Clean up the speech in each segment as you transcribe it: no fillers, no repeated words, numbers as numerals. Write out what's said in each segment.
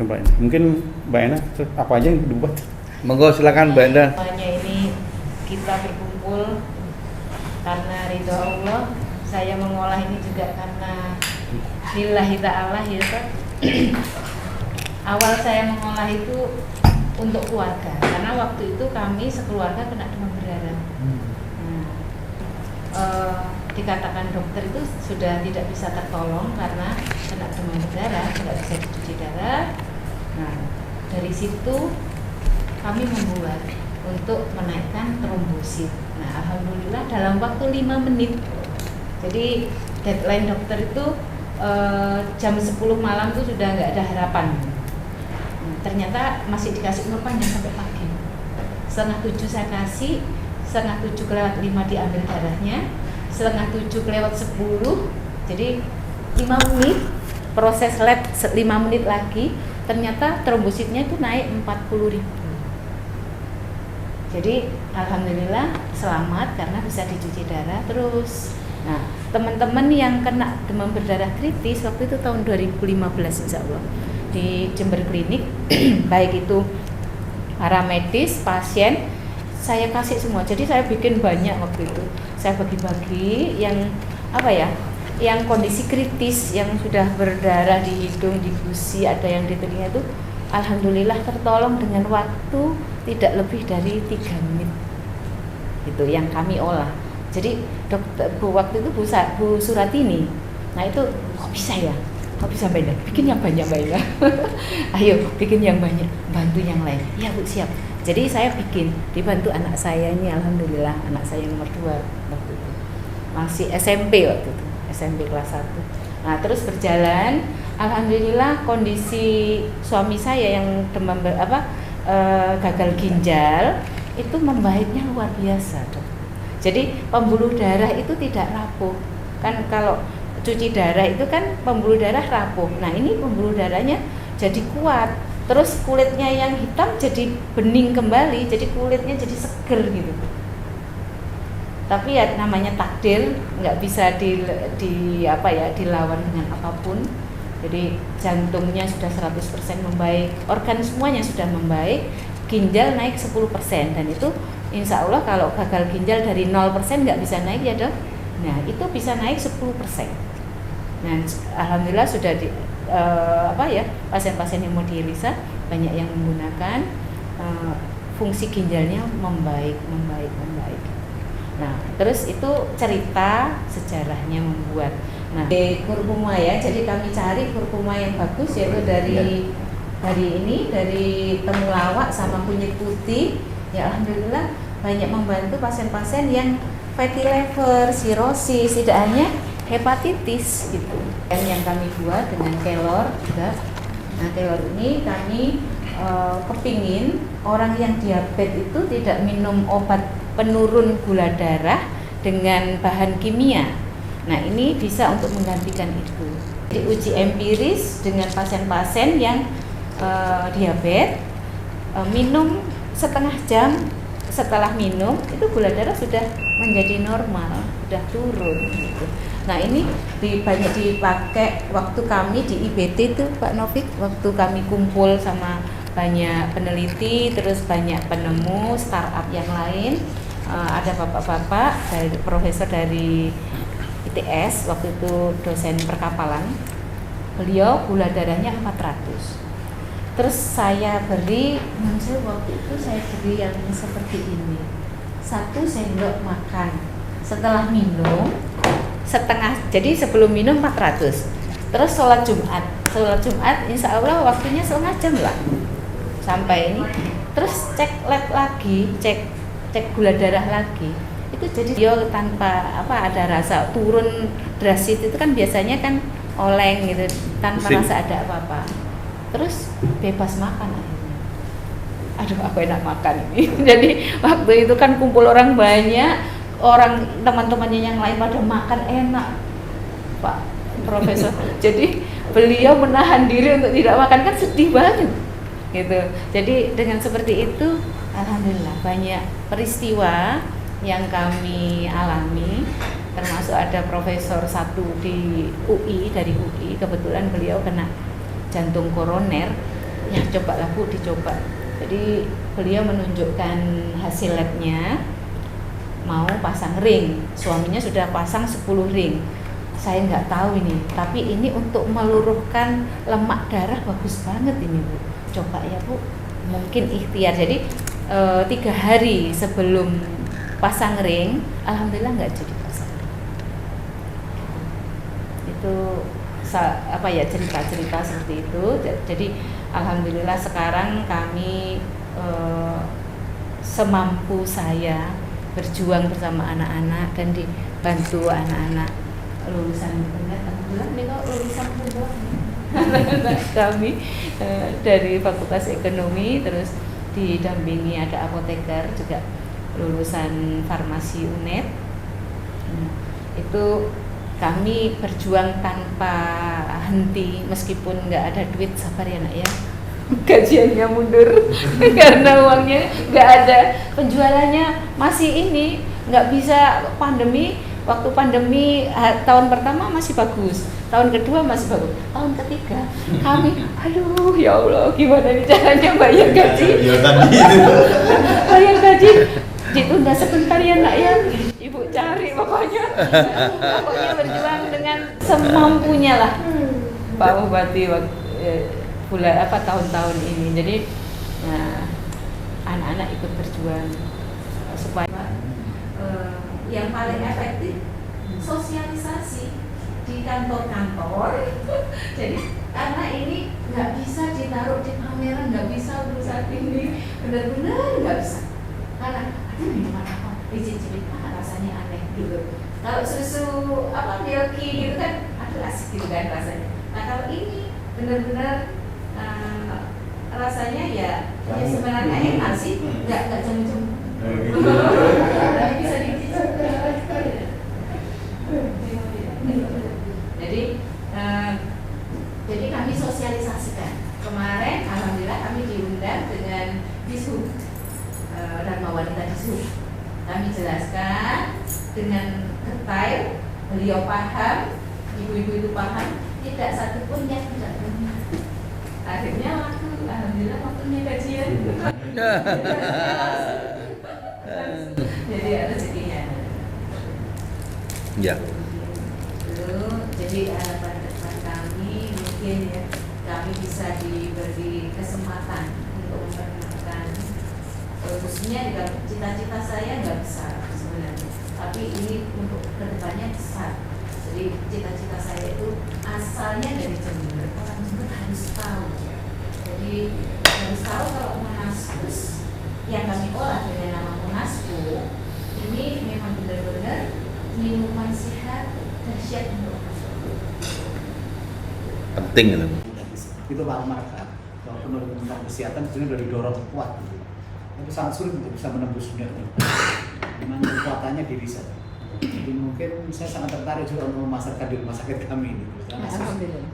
Mbak Ena. Mungkin Mbak Ena apa aja yang dibuat? Monggo silakan Mbak Enda. Semuanya ini kita berkumpul karena ridho Allah. Saya mengolah ini juga karena lillahi ta'ala ya Pak. Awal saya mengolah itu untuk keluarga, karena waktu itu kami sekeluarga kena demam berdarah. Dikatakan dokter itu sudah tidak bisa tertolong karena kena demam berdarah, tidak bisa dicuci darah. Nah, dari situ kami membuat untuk menaikkan trombosit. Nah, alhamdulillah dalam waktu 5 menit. Jadi deadline dokter itu jam 10 malam itu sudah nggak ada harapan. Ternyata masih dikasih umur panjang sampai pagi. 6:30 saya kasih, 6:30 diambil darahnya, 6:30 jadi 5 menit proses lab 5 menit lagi, ternyata trombositnya itu naik 40.000. Jadi alhamdulillah selamat karena bisa dicuci darah terus. Nah, teman-teman yang kena demam berdarah kritis waktu itu tahun 2015 insya Allah di Jember Klinik baik itu para medis, pasien, saya kasih semua. Jadi saya bikin banyak waktu itu. Saya bagi-bagi yang apa ya? Yang kondisi kritis, yang sudah berdarah di hidung, di gusi, ada yang di telinga itu alhamdulillah tertolong dengan waktu tidak lebih dari 3 menit. Itu yang kami olah. Jadi dokter waktu itu Bu Suratini. Nah itu kok bisa ya? Kok bisa Mbak? Bikin yang banyak Mbak. Ayo bikin yang banyak, bantu yang lain. Ya Bu siap. Jadi saya bikin, dibantu anak saya ini alhamdulillah, anak saya nomor 2 waktu itu. Masih SMP waktu itu, SMP kelas 1. Nah, terus berjalan, alhamdulillah kondisi suami saya yang demam gagal ginjal itu membaiknya luar biasa, Dok. Jadi pembuluh darah itu tidak rapuh. Kan kalau cuci darah itu kan pembuluh darah rapuh. Nah, ini pembuluh darahnya jadi kuat. Terus kulitnya yang hitam jadi bening kembali, jadi kulitnya jadi seger gitu. Tapi ya namanya takdir, nggak bisa dilawan dengan apapun. Jadi jantungnya sudah 100% membaik, organ semuanya sudah membaik, ginjal naik 10%, dan itu insya Allah kalau gagal ginjal dari 0% nggak bisa naik ya Dok. Nah itu bisa naik 10%. Nah alhamdulillah sudah pasien-pasien hemodialisa banyak yang menggunakan, fungsi ginjalnya membaik. Nah, terus itu cerita sejarahnya membuat. Nah, di kurkuma ya, jadi kami cari kurkuma yang bagus yaitu dari temulawak sama kunyit putih. Ya alhamdulillah banyak membantu pasien-pasien yang fatty liver, sirosis, tidak hanya hepatitis gitu. Dan yang kami buat dengan kelor juga. Nah, kelor ini kami kepingin orang yang diabetes itu tidak minum obat penurun gula darah dengan bahan kimia. Nah, ini bisa untuk menggantikan itu. Jadi uji empiris dengan pasien-pasien yang diabetes, minum setengah jam setelah minum itu gula darah sudah menjadi normal, sudah turun gitu. Nah, ini banyak dipakai waktu kami di IBT itu Pak Novik, waktu kami kumpul sama banyak peneliti, terus banyak penemu startup yang lain. Ada bapak-bapak dari profesor dari ITS waktu itu dosen perkapalan, beliau gula darahnya 400. Terus saya beri, waktu itu saya beri yang seperti ini, 1 sendok makan setelah minum setengah, jadi sebelum minum 400. Terus sholat Jumat insya Allah waktunya setengah jam lah sampai ini. Terus cek lab lagi, cek gula darah lagi, itu jadi dia tanpa ada rasa turun drastis. Itu kan biasanya kan oleng gitu tanpa rasa ada apa-apa, terus bebas makan akhirnya. Aduh aku enak makan ini. Jadi waktu itu kan kumpul orang banyak, orang teman-temannya yang lain pada makan enak Pak Profesor. Jadi beliau menahan diri untuk tidak makan, kan sedih banget gitu. Jadi dengan seperti itu alhamdulillah banyak peristiwa yang kami alami, termasuk ada profesor 1 di UI, dari UI, kebetulan beliau kena jantung koroner. Ya cobalah Bu, dicoba. Jadi beliau menunjukkan hasil labnya, mau pasang ring. Suaminya sudah pasang 10 ring. Saya nggak tahu ini, tapi ini untuk meluruhkan lemak darah bagus banget ini Bu. Coba ya Bu, mungkin ikhtiar. Jadi 3 hari sebelum pasang ring, alhamdulillah nggak jadi pasang. Itu apa ya, cerita-cerita seperti itu. Jadi alhamdulillah sekarang kami semampu saya berjuang bersama anak-anak dan dibantu anak-anak lulusan internet. Alhamdulillah ini kok lulusan pondok anak-anak kami dari Fakultas Ekonomi, terus didampingi ada apoteker juga lulusan farmasi UNED. Itu kami berjuang tanpa henti, meskipun nggak ada duit, sabar ya nak ya, gajiannya mundur karena uangnya nggak ada, penjualannya masih ini nggak bisa. Waktu pandemi tahun pertama masih bagus, tahun kedua masih bagus, tahun ketiga kami aduh ya Allah, gimana nih caranya bayar gaji. Bayar gaji ditunda sebentar ya nak ya, ibu cari pokoknya berjuang dengan semampunya lah Pak Bupati tahun-tahun ini. Jadi anak-anak ikut berjuang supaya yang paling efektif sosialisasi di kantor-kantor. Jadi karena ini nggak bisa ditaruh di pameran, nggak bisa urusan ini, benar-benar nggak bisa. Karena ada minuman apa, dicicipi rasanya aneh dulu. Kalau susu milky gitu kan, aduh asik gitu kan rasanya. Nah kalau ini benar-benar rasanya ya sebenarnya enak sih, nggak jam-jam. Tapi bisa dicicipi. Jadi kami sosialisasikan. Kemarin alhamdulillah kami diundang dengan Dishub, Dharma Wanita Dishub. Kami jelaskan dengan detail, beliau paham, ibu-ibu itu paham, tidak satu pun yang tidak benar. Akhirnya alhamdulillah waktunya gajian. Jadi ada rezekinya. Ya. Jadi harapan kami mungkin ya, kami bisa diberi kesempatan untuk memperkenalkan, khususnya dengan cita-cita saya nggak besar sebenarnya, tapi ini untuk kedepannya besar. Jadi cita-cita saya itu asalnya dari Jember, orang Jember harus tahu. Jadi harus tahu kalau Monaskus yang kami olah dengan nama Monasku ini memang benar-benar minuman sehat dahsyat untuk Penting itu. Itu Pak Umar kan, walaupun tentang kesehatan sebenarnya sudah didorong kuat, gitu. Tapi sangat sulit untuk bisa menembus dunia itu. Memang kekuatannya di riset. Jadi mungkin saya sangat tertarik juga untuk memasarkan di rumah sakit kami ini.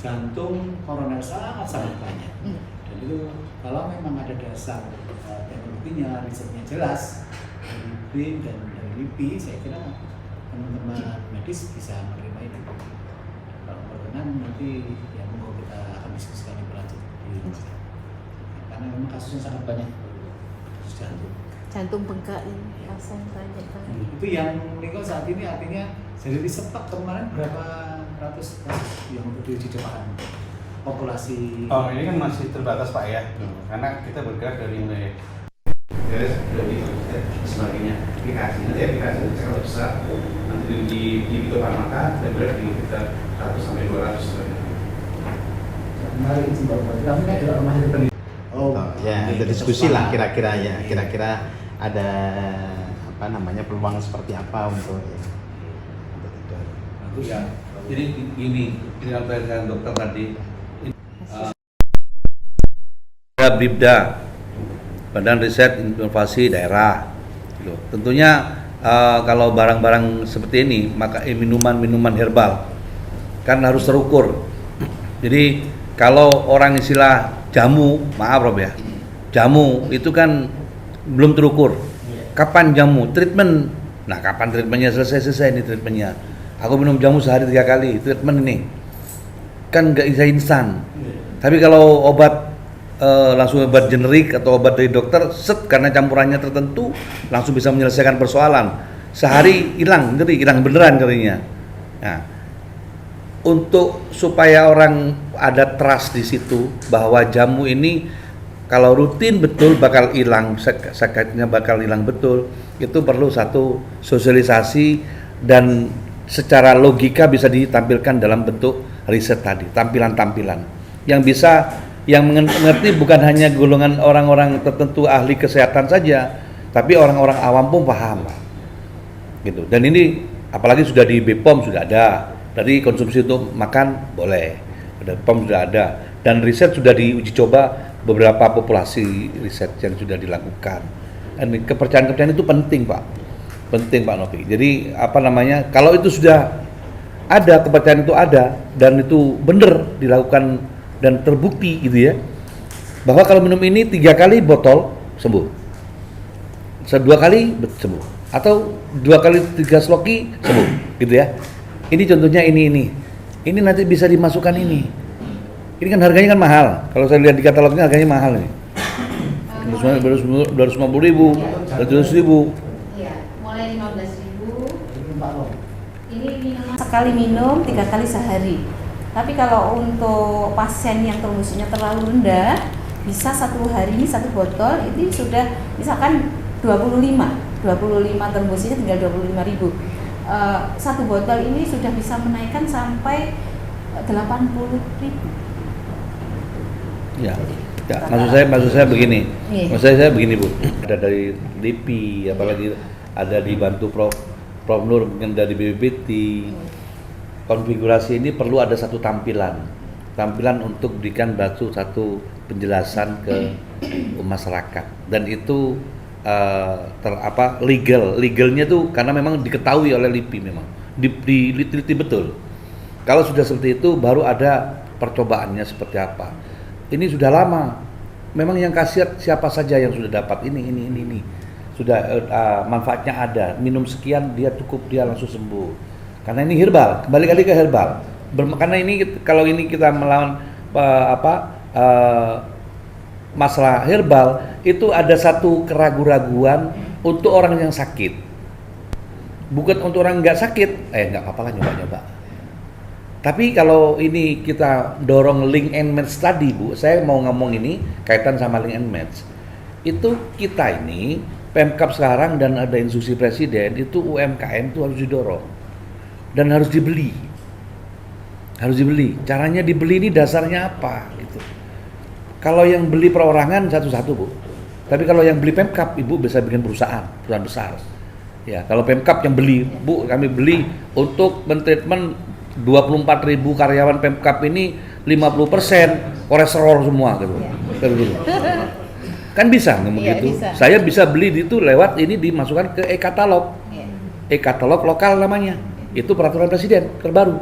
Jantung, koroner sangat banyak. Dan itu kalau memang ada dasar teknologinya, risetnya jelas dari BIM dan dari LIPI, saya kira teman-teman medis bisa menerima itu. Kalau berkenan nanti ya monggo kita akan diskusikan lebih lanjut di rumah sakit. Karena memang kasusnya sangat banyak, kasus jantung bengkak ini rasanya banyak banget. Itu yang Niko saat ini artinya jadi riset Pak, kemarin berapa ratus kasus yang untuk diuji-cobakan populasi? Oh ini kan masih terbatas Pak ya, karena kita bergerak dari mulai dari sebagainya aplikasi. Nanti aplikasi itu sangat besar, nanti di Bito Farmaka dan bergerak di kita 100 sampai 200. Kemarin itu kami kan juga rumah sakit pendidikan. Oh, ya ada diskusi lah kira-kira ya, kira-kira ada peluang seperti apa untuk itu. Bagus ya. Jadi gini, dengan dokter tadi. BIPDA, Badan Riset Inovasi Daerah. Tentunya kalau barang-barang seperti ini, maka minuman-minuman herbal kan harus terukur. Jadi kalau orang istilah jamu, maaf Rob ya, jamu itu kan belum terukur. Kapan jamu? Treatment. Nah kapan treatmentnya selesai ini treatmentnya. Aku minum jamu sehari 3 kali, treatment ini kan nggak bisa instan. Tapi kalau obat langsung obat generik atau obat dari dokter, set karena campurannya tertentu langsung bisa menyelesaikan persoalan. Sehari hilang nyeri, hilang beneran nyerinya. Nah, untuk supaya orang ada trust di situ bahwa jamu ini kalau rutin betul bakal hilang, sakitnya bakal hilang betul, itu perlu satu sosialisasi dan secara logika bisa ditampilkan dalam bentuk riset tadi, tampilan-tampilan yang bisa yang mengerti bukan hanya golongan orang-orang tertentu ahli kesehatan saja, tapi orang-orang awam pun paham, gitu. Dan ini apalagi sudah di BPOM sudah ada, dari konsumsi untuk makan boleh, BPOM sudah ada, dan riset sudah diuji coba beberapa populasi riset yang sudah dilakukan. Dan kepercayaan itu penting, Pak, penting Pak Novi. Jadi apa namanya, kalau itu sudah ada, kepercayaan itu ada dan itu benar dilakukan dan terbukti gitu ya, bahwa kalau minum ini 3 kali botol sembuh, 2 kali sembuh, atau 2 kali 3 sloki sembuh gitu ya. Ini contohnya ini nanti bisa dimasukkan ini kan harganya kan mahal, kalau saya lihat di katalognya harganya mahal nih, 250.000, 200.000. Iya, mulai 15.000. Ini minuman sekali minum 3 kali sehari. Tapi kalau untuk pasien yang termosinya terlalu rendah, bisa 1 hari ini 1 botol itu sudah misalkan 25 termosinya tinggal 25.000. 1 botol ini sudah bisa menaikkan sampai 80.000. Ya, maksud saya begini. Iya. Maksud saya begini, Bu. Ada dari LIPI, apalagi ada dibantu Prof Nur yang dari BPPT. Konfigurasi ini perlu ada satu tampilan untuk berikan satu penjelasan ke masyarakat, dan itu legalnya tuh karena memang diketahui oleh LIPI, memang diteliti betul. Kalau sudah seperti itu baru ada percobaannya seperti apa. Ini sudah lama, memang yang kasihan siapa saja yang sudah dapat ini sudah manfaatnya ada, minum sekian dia cukup, dia langsung sembuh. Karena ini herbal, kembali ke herbal. Karena ini kalau ini kita melawan masalah herbal, itu ada satu keraguan-raguan untuk orang yang sakit. Bukan untuk orang nggak sakit, nggak apa-apa lah nyoba-nyoba. Tapi kalau ini kita dorong link and match tadi, Bu, saya mau ngomong ini kaitan sama link and match. Itu kita ini Pemkab sekarang dan ada instruksi Presiden itu UMKM itu harus didorong dan harus dibeli. Caranya dibeli ini dasarnya apa gitu. Kalau yang beli perorangan satu-satu, Bu. Tapi kalau yang beli Pemkab, Ibu bisa bikin perusahaan besar. Ya, kalau Pemkab yang beli, Bu, kami beli untuk mentreatment 24.000 karyawan Pemkab ini 50% kolesterol semua gitu. Kan bisa ngomong gitu. Bisa. Saya bisa beli itu lewat ini dimasukkan ke e-katalog. E-katalog lokal namanya. Itu peraturan presiden terbaru.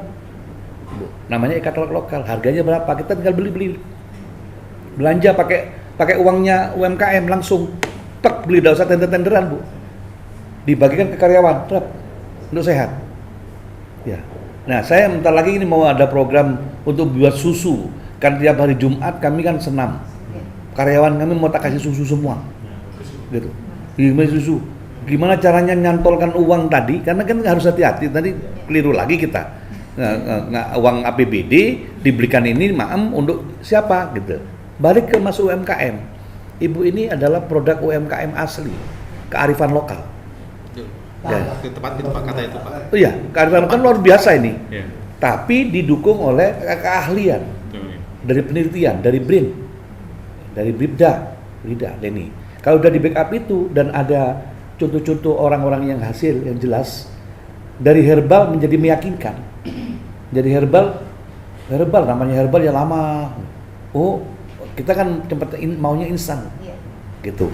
Namanya e-katalog lokal. Harganya berapa? Kita tinggal beli. Belanja pakai uangnya UMKM langsung. Tek, beli, enggak usah tender-tenderan, Bu. Dibagikan ke karyawan, untuk sehat. Ya. Nah, saya bentar lagi ini mau ada program untuk buat susu. Kan tiap hari Jumat kami kan senam. Karyawan kami mau tak kasih susu semua. Gitu. Gimana susu? Gimana caranya nyantolkan uang tadi? Karena kan harus hati-hati. Tadi keliru lagi kita. Uang APBD diberikan ini untuk siapa gitu. Balik ke masuk UMKM. Ibu ini adalah produk UMKM asli, kearifan lokal. Ya. Tepat itu Pak, kata itu Pak. Oh iya, kearifan lokal luar biasa ini. Ya. Tapi didukung oleh keahlian dari penelitian, dari BRIN, dari BRIPDA, Denny. Kalau udah di backup itu dan ada contoh-contoh orang-orang yang hasil yang jelas, dari herbal menjadi meyakinkan. Jadi herbal namanya herbal ya lama. Oh, kita kan maunya instan, gitu.